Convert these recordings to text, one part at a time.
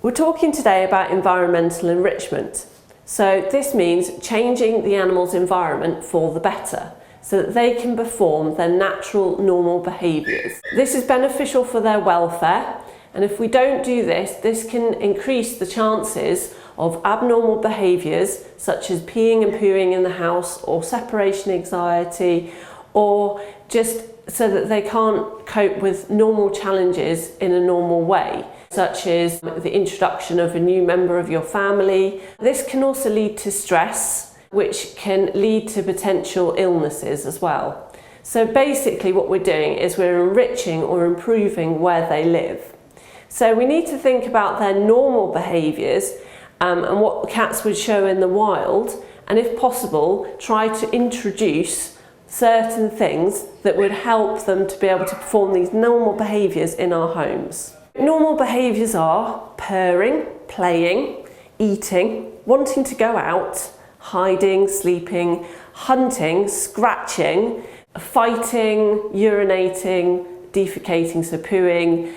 We're talking today about environmental enrichment. So this means changing the animal's environment for the better, so that they can perform their natural, normal behaviours. This is beneficial for their welfare, and if we don't do this, this can increase the chances of abnormal behaviours such as peeing and pooing in the house, or separation anxiety, or just so that they can't cope with normal challenges in a normal way, such as the introduction of a new member of your family. This can also lead to stress, which can lead to potential illnesses as well. So basically what we're doing is we're enriching or improving where they live. So we need to think about their normal behaviours and what cats would show in the wild, and if possible, try to introduce certain things that would help them to be able to perform these normal behaviours in our homes. Normal behaviours are purring, playing, eating, wanting to go out, hiding, sleeping, hunting, scratching, fighting, urinating, defecating, so pooing,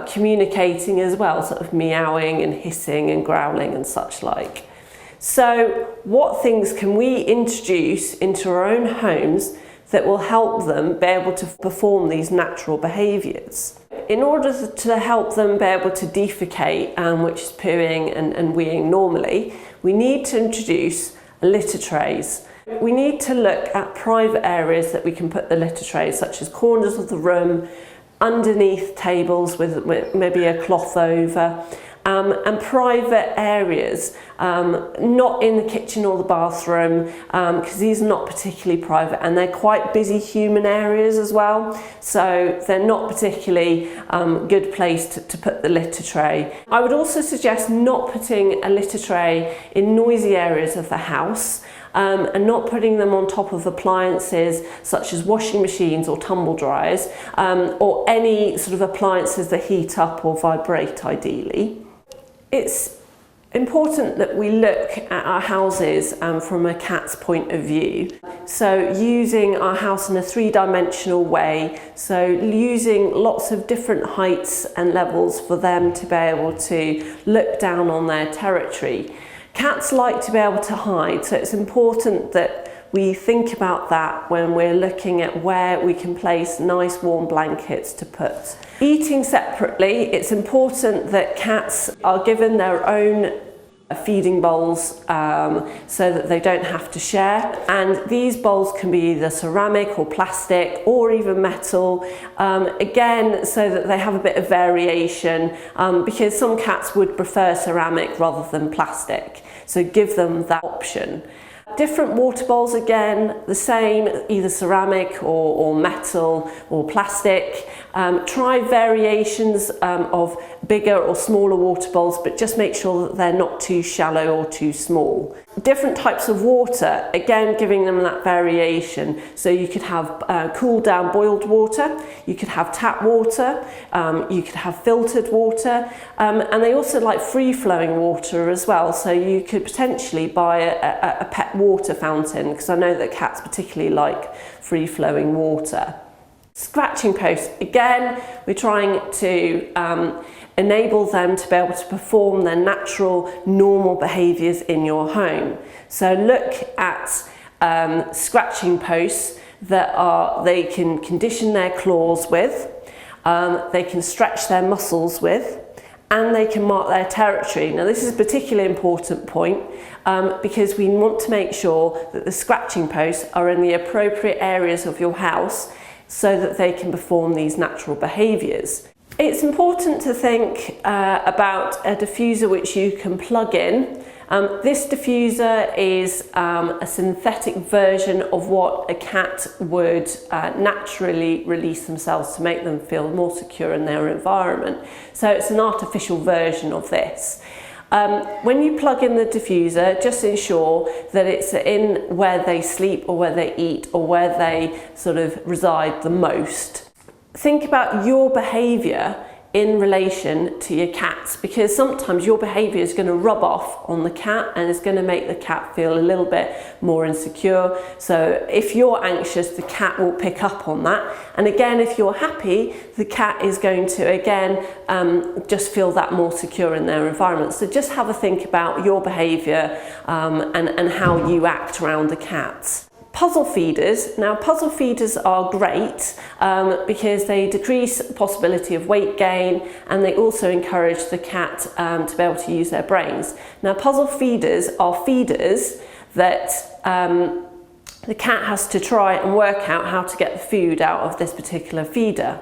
communicating as well, sort of meowing and hissing and growling and such like. So what things can we introduce into our own homes that will help them be able to perform these natural behaviours? In order to help them be able to defecate, which is pooing and weeing normally, we need to introduce litter trays. We need to look at private areas that we can put the litter trays, such as corners of the room, underneath tables with maybe a cloth over, and private areas, not in the kitchen or the bathroom, because these are not particularly private, and they're quite busy human areas as well, so they're not particularly good place to put the litter tray. I would also suggest not putting a litter tray in noisy areas of the house, and not putting them on top of appliances such as washing machines or tumble dryers, or any sort of appliances that heat up or vibrate ideally. It's important that we look at our houses from a cat's point of view. So using our house in a three-dimensional way, so using lots of different heights and levels for them to be able to look down on their territory. Cats like to be able to hide, so it's important that we think about that when we're looking at where we can place nice warm blankets to put. Eating separately, it's important that cats are given their own feeding bowls so that they don't have to share, and these bowls can be either ceramic or plastic or even metal, again so that they have a bit of variation, because some cats would prefer ceramic rather than plastic, so give them that option. Different water bowls, again, the same, either ceramic or metal or plastic. Try variations of bigger or smaller water bowls, but just make sure that they're not too shallow or too small. Different types of water, again giving them that variation. So you could have cool down boiled water, you could have tap water, you could have filtered water, and they also like free-flowing water as well, so you could potentially buy a pet water fountain, because I know that cats particularly like free-flowing water. Scratching posts, again, we're trying to enable them to be able to perform their natural, normal behaviours in your home. So look at scratching posts that they can condition their claws with, they can stretch their muscles with, and they can mark their territory. Now this is a particularly important point because we want to make sure that the scratching posts are in the appropriate areas of your house so that they can perform these natural behaviours. It's important to think about a diffuser which you can plug in. This diffuser is a synthetic version of what a cat would naturally release themselves to make them feel more secure in their environment. So it's an artificial version of this. When you plug in the diffuser, just ensure that it's in where they sleep or where they eat or where they sort of reside the most. Think about your behaviour in relation to your cats, because sometimes your behaviour is going to rub off on the cat and it's going to make the cat feel a little bit more insecure. So if you're anxious, the cat will pick up on that, and again, if you're happy, the cat is going to again just feel that more secure in their environment. So just have a think about your behaviour and how you act around the cat. Puzzle feeders. Now, puzzle feeders are great because they decrease the possibility of weight gain, and they also encourage the cat to be able to use their brains. Now, puzzle feeders are feeders that the cat has to try and work out how to get the food out of this particular feeder.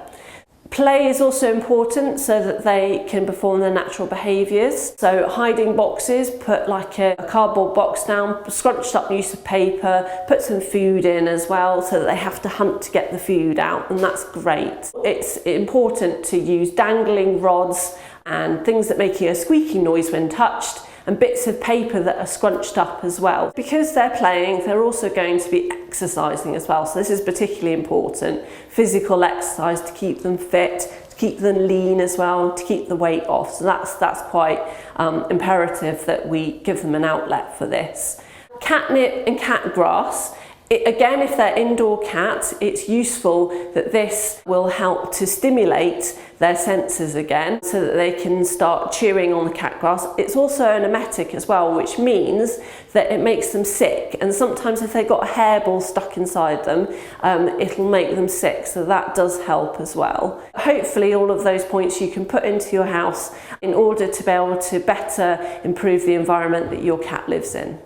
Play is also important so that they can perform their natural behaviours. So hiding boxes, put like a cardboard box down, scrunched up piece of paper, put some food in as well so that they have to hunt to get the food out, and that's great. It's important to use dangling rods and things that make a squeaky noise when touched, and bits of paper that are scrunched up as well. Because they're playing, they're also going to be exercising as well. So this is particularly important. Physical exercise to keep them fit, to keep them lean as well, to keep the weight off. So that's quite imperative that we give them an outlet for this. Catnip and cat grass. Again, if they're indoor cats, it's useful that this will help to stimulate their senses again so that they can start chewing on the cat grass. It's also an emetic as well, which means that it makes them sick, and sometimes if they've got a hairball stuck inside them, it'll make them sick, so that does help as well. Hopefully all of those points you can put into your house in order to be able to better improve the environment that your cat lives in.